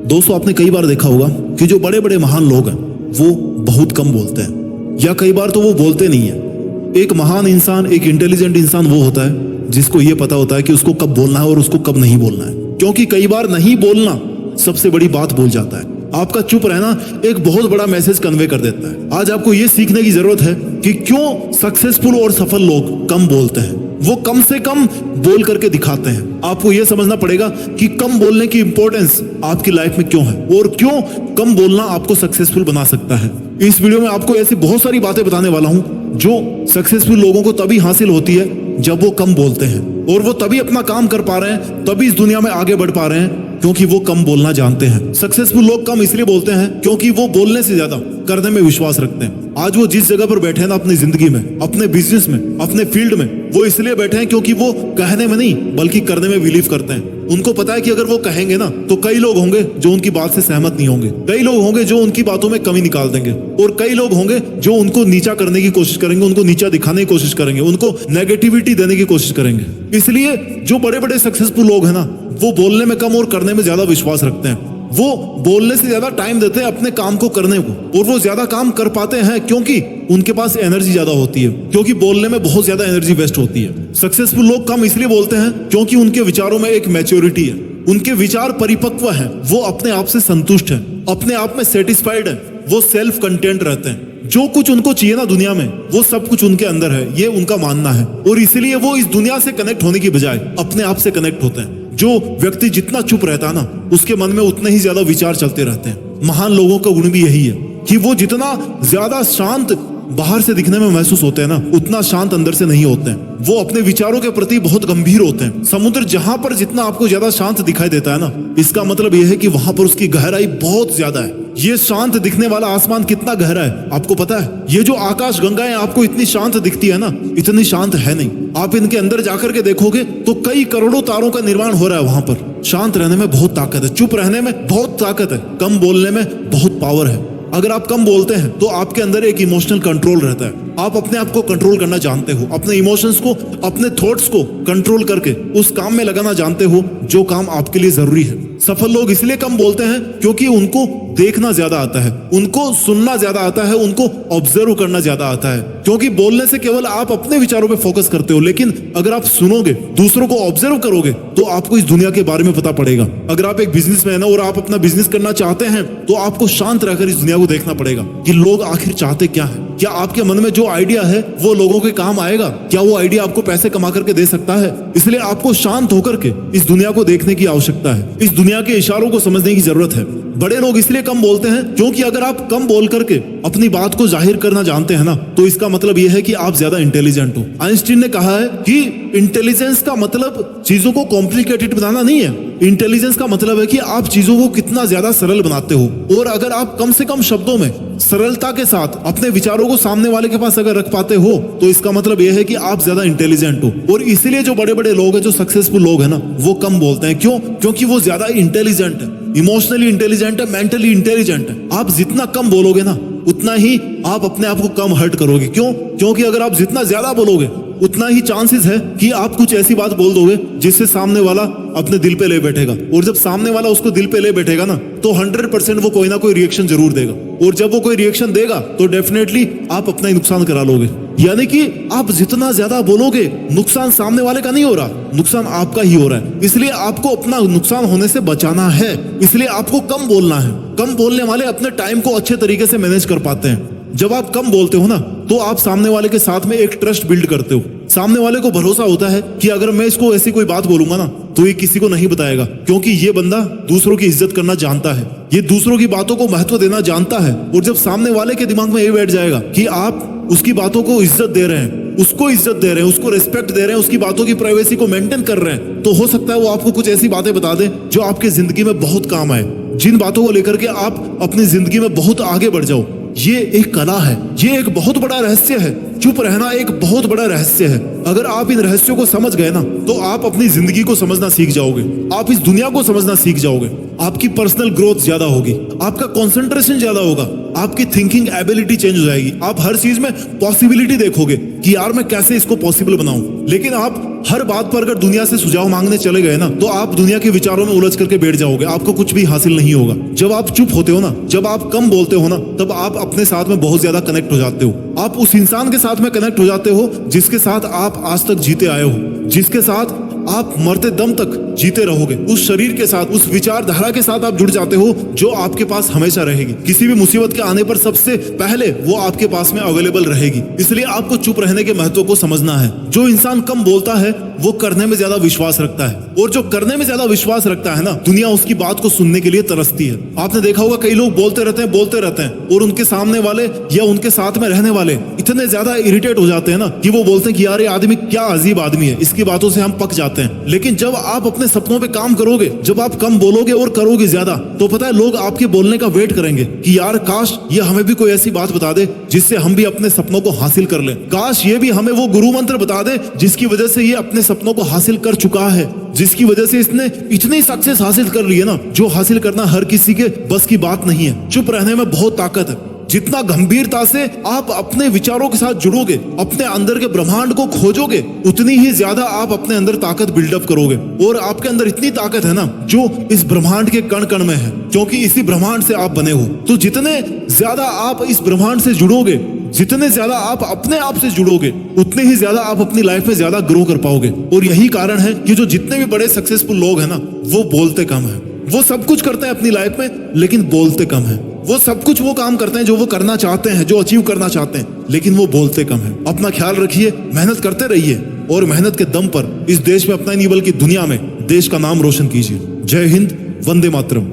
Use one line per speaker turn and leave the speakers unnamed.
दोस्तों आपने कई बार देखा होगा कि जो बड़े बड़े महान लोग हैं वो बहुत कम बोलते हैं, या कई बार तो वो बोलते नहीं है। एक महान इंसान, एक इंटेलिजेंट इंसान वो होता है जिसको ये पता होता है कि उसको कब बोलना है और उसको कब नहीं बोलना है, क्योंकि कई बार नहीं बोलना सबसे बड़ी बात बोल जाता है। आपका चुप रहना एक बहुत बड़ा मैसेज कन्वे कर देता है। आज आपको ये सीखने की जरूरत है कि क्यों सक्सेसफुल और सफल लोग कम बोलते हैं, वो कम से कम बोल करके दिखाते हैं। आपको यह समझना पड़ेगा कि कम बोलने की इंपॉर्टेंस आपकी लाइफ में क्यों है और क्यों कम बोलना आपको सक्सेसफुल बना सकता है। इस वीडियो में आपको ऐसी बहुत सारी बातें बताने वाला हूं जो सक्सेसफुल लोगों को तभी हासिल होती है जब वो कम बोलते हैं, और वो तभी अपना काम कर पा रहे हैं, तभी इस दुनिया में आगे बढ़ पा रहे हैं क्योंकि वो कम बोलना जानते हैं। सक्सेसफुल लोग कम इसलिए बोलते हैं क्योंकि वो बोलने से ज्यादा करने में विश्वास रखते हैं। आज वो जिस जगह पर बैठे हैं ना, अपनी जिंदगी में, अपने बिजनेस में, अपने फील्ड में, वो इसलिए बैठे हैं क्योंकि वो कहने में नहीं बल्कि करने में बिलीव करते हैं। उनको पता है कि अगर वो कहेंगे ना तो कई लोग होंगे जो उनकी बात से सहमत नहीं होंगे, कई लोग होंगे जो उनकी बातों में कमी निकाल देंगे, और कई लोग होंगे जो उनको नीचा करने की कोशिश करेंगे, उनको नीचा दिखाने की कोशिश करेंगे, उनको नेगेटिविटी देने की कोशिश करेंगे। इसलिए जो बड़े बड़े सक्सेसफुल लोग हैं ना, वो बोलने में कम और करने में ज्यादा विश्वास रखते हैं। वो बोलने से ज्यादा टाइम देते हैं अपने काम को करने को, और वो ज्यादा काम कर पाते हैं क्योंकि उनके पास एनर्जी ज्यादा होती है, क्योंकि बोलने में बहुत ज्यादा एनर्जी वेस्ट होती है। सक्सेसफुल लोग कम इसलिए बोलते हैं क्योंकि उनके विचारों में एक मैच्योरिटी है, उनके विचार परिपक्व हैं, वो अपने आप से संतुष्ट हैं, अपने आप में सेटिस्फाइड है, वो सेल्फ कंटेंट रहते हैं। जो कुछ उनको चाहिए ना दुनिया में, वो सब कुछ उनके अंदर है, ये उनका मानना है, और इसलिए वो इस दुनिया से कनेक्ट होने की बजाय अपने आप से कनेक्ट होते हैं। जो व्यक्ति जितना चुप रहता है ना, उसके मन में उतने ही ज्यादा विचार चलते रहते हैं। महान लोगों का गुण भी यही है कि वो जितना ज्यादा शांत बाहर से दिखने में महसूस होते हैं ना, उतना शांत अंदर से नहीं होते हैं। वो अपने विचारों के प्रति बहुत गंभीर होते हैं। समुद्र जहां पर जितना आपको ज्यादा शांत दिखाई देता है ना, इसका मतलब यह है कि वहां पर उसकी गहराई बहुत ज्यादा है। ये शांत दिखने वाला आसमान कितना गहरा है आपको पता है? ये जो आकाश गंगाएं आपको इतनी शांत दिखती है ना, इतनी शांत है नहीं। आप इनके अंदर जाकर के देखोगे तो कई करोड़ों तारों का निर्माण हो रहा है वहां पर। शांत रहने में बहुत ताकत है, चुप रहने में बहुत ताकत है, कम बोलने में बहुत पावर है। अगर आप कम बोलते हैं तो आपके अंदर एक इमोशनल कंट्रोल रहता है। आप अपने आप को कंट्रोल करना जानते हो, अपने इमोशंस को, अपने थॉट्स को कंट्रोल करके उस काम में लगाना जानते हो जो काम आपके लिए जरूरी है। सफल लोग इसलिए कम बोलते हैं क्योंकि उनको देखना ज्यादा आता है, उनको सुनना ज्यादा आता है, उनको ऑब्जर्व करना ज्यादा आता है। क्योंकि बोलने से केवल आप अपने विचारों पे फोकस करते हो, लेकिन अगर आप सुनोगे, दूसरों को ऑब्जर्व करोगे, तो आपको इस दुनिया के बारे में पता पड़ेगा। अगर आप एक बिजनेसमैन हो और आप अपना बिजनेस करना चाहते हैं, तो आपको शांत रहकर इस दुनिया को देखना पड़ेगा कि लोग आखिर चाहते क्या है। क्या आपके मन में जो आइडिया है वो लोगों के काम आएगा? क्या वो आइडिया आपको पैसे कमा करके दे सकता है? इसलिए आपको शांत होकर के इस दुनिया को देखने की आवश्यकता है, इस दुनिया के इशारों को समझने की जरूरत है। बड़े लोग इसलिए कम बोलते हैं क्योंकि अगर आप कम बोल करके अपनी बात को जाहिर करना जानते हैं ना, तो इसका मतलब यह है कि आप ज्यादा इंटेलिजेंट हो। आइंस्टीन ने कहा है कि इंटेलिजेंस का मतलब चीजों को कॉम्प्लिकेटेड बनाना नहीं है, इंटेलिजेंस का मतलब है कि आप चीजों को कितना ज्यादा सरल बनाते हो। और अगर आप कम से कम शब्दों में सरलता के साथ अपने विचारों को सामने वाले के पास अगर रख पाते हो, तो इसका मतलब यह है कि आप ज्यादा इंटेलिजेंट हो। और इसलिए जो बड़े बड़े लोग हैं, जो सक्सेसफुल लोग हैं ना, वो कम बोलते हैं। क्यों? क्योंकि वो ज्यादा इंटेलिजेंट है, इमोशनली इंटेलिजेंट है, मेंटली इंटेलिजेंट है। आप जितना कम बोलोगे ना, उतना ही आप अपने आप को कम हर्ट करोगे। क्यों? क्योंकि अगर आप जितना ज्यादा बोलोगे, उतना ही चांसेस है कि आप कुछ ऐसी बात बोल दोगे जिससे सामने वाला अपने दिल पे ले बैठेगा। और जब सामने वाला उसको दिल पे ले बैठेगा ना, तो 100% वो कोई ना कोई रिएक्शन जरूर देगा। और जब वो कोई रिएक्शन देगा तो डेफिनेटली आप अपना ही नुकसान करा लोगे। यानी कि आप जितना ज्यादा बोलोगे, नुकसान सामने वाले का नहीं हो रहा, नुकसान आपका ही हो रहा है। इसलिए आपको अपना नुकसान होने से बचाना है, इसलिए आपको कम बोलना है। कम बोलने वाले अपने टाइम को अच्छे तरीके से मैनेज कर पाते हैं। जब आप कम बोलते हो ना, तो आप सामने वाले के साथ में एक ट्रस्ट बिल्ड करते हो। सामने वाले को भरोसा होता है कि अगर मैं इसको ऐसी कोई बात बोलूंगा ना, तो ये किसी को नहीं बताएगा, क्योंकि ये बंदा दूसरों की इज्जत करना जानता है, ये दूसरों की बातों को महत्व देना जानता है। और जब सामने वाले के दिमाग में ये बैठ जाएगा कि आप उसकी बातों को इज्जत दे रहे हैं, उसको इज्जत दे रहे हैं, उसको रिस्पेक्ट दे रहे हैं, उसकी बातों की प्राइवेसी को मेंटेन कर रहे हैं, तो हो सकता है वो आपको कुछ ऐसी बातें बता दे जो आपकी जिंदगी में बहुत काम आए, जिन बातों को लेकर के आप अपनी जिंदगी में बहुत आगे बढ़ जाओ। ये एक कला है, ये एक बहुत बड़ा रहस्य है चुप रहना एक बहुत बड़ा रहस्य है। अगर आप इन रहस्यों को समझ गए ना तो आप अपनी जिंदगी को समझना सीख जाओगे, आप इस दुनिया को समझना सीख जाओगे, आपकी पर्सनल ग्रोथ ज्यादा होगी, आपका कंसंट्रेशन ज्यादा होगा, आपकी थिंकिंग एबिलिटी चेंज हो जाएगी, आप हर चीज में पॉसिबिलिटी देखोगे कि यार मैं कैसे इसको पॉसिबल बनाऊं। लेकिन आप हर बात पर अगर दुनिया से सुझाव मांगने चले गए ना तो आप दुनिया के विचारों में उलझ करके बैठ जाओगे, आपको कुछ भी हासिल नहीं होगा। जब आप चुप होते हो ना, जब आप कम बोलते हो ना, तब आप अपने साथ में बहुत ज्यादा कनेक्ट हो जाते हो। आप उस इंसान के साथ में कनेक्ट हो जाते हो जिसके साथ आप आज तक जीते आए हो, जिसके साथ आप मरते दम तक जीते रहोगे, उस शरीर के साथ, उस विचारधारा के साथ आप जुड़ जाते हो जो आपके पास हमेशा रहेगी। किसी भी मुसीबत के आने पर सबसे पहले वो आपके पास में अवेलेबल रहेगी। इसलिए आपको चुप रहने के महत्व को समझना है। जो इंसान कम बोलता है वो करने में ज्यादा विश्वास रखता है, और जो करने में ज्यादा विश्वास रखता है ना, दुनिया उसकी बात को सुनने के लिए तरसती है। आपने देखा होगा कई लोग बोलते रहते हैं और उनके सामने वाले या उनके साथ में रहने वाले इतने ज्यादा इरिटेट हो जाते हैं ना कि वो बोलते हैं कि यार ये आदमी क्या अजीब आदमी है, इसकी बातों से हम पक जाते हैं। लेकिन जब आप अपने सपनों पे काम करोगे, जब आप कम बोलोगे और करोगे ज्यादा, तो पता है लोग आपके बोलने का वेट करेंगे कि यार काश ये हमें भी कोई ऐसी बात बता दे जिससे हम भी अपने सपनों को हासिल कर लें। काश ये भी हमें वो गुरु मंत्र बता दे जिसकी वजह से ये अपने सपनों को हासिल कर चुका है, जिसकी वजह से इसने इतनी सक्सेस हासिल कर ली है ना, जो हासिल करना हर किसी के बस की बात नहीं है। चुप रहने में बहुत ताकत है। जितना गंभीरता से आप अपने विचारों के साथ जुड़ोगे, अपने अंदर के ब्रह्मांड को खोजोगे, उतनी ही ज्यादा आप अपने अंदर ताकत बिल्डअप करोगे। और आपके अंदर इतनी ताकत है ना जो इस ब्रह्मांड के कण कण में है, क्योंकि इसी ब्रह्मांड से आप बने हो। तो जितने ज्यादा आप इस ब्रह्मांड से जुड़ोगे, जितने ज्यादा आप अपने आप से जुड़ोगे, उतने ही ज्यादा आप अपनी लाइफ में ज्यादा ग्रो कर पाओगे। और यही कारण है कि जो जितने भी बड़े सक्सेसफुल लोग हैं ना, वो बोलते कम है। वो सब कुछ करते हैं अपनी लाइफ में लेकिन बोलते कम है। वो सब कुछ वो काम करते हैं जो वो करना चाहते हैं, जो अचीव करना चाहते हैं, लेकिन वो बोलते कम है। अपना ख्याल रखिए, मेहनत करते रहिए और मेहनत के दम पर इस देश में अपना नहीं बल्कि दुनिया में देश का नाम रोशन कीजिए। जय हिंद, वंदे मातरम।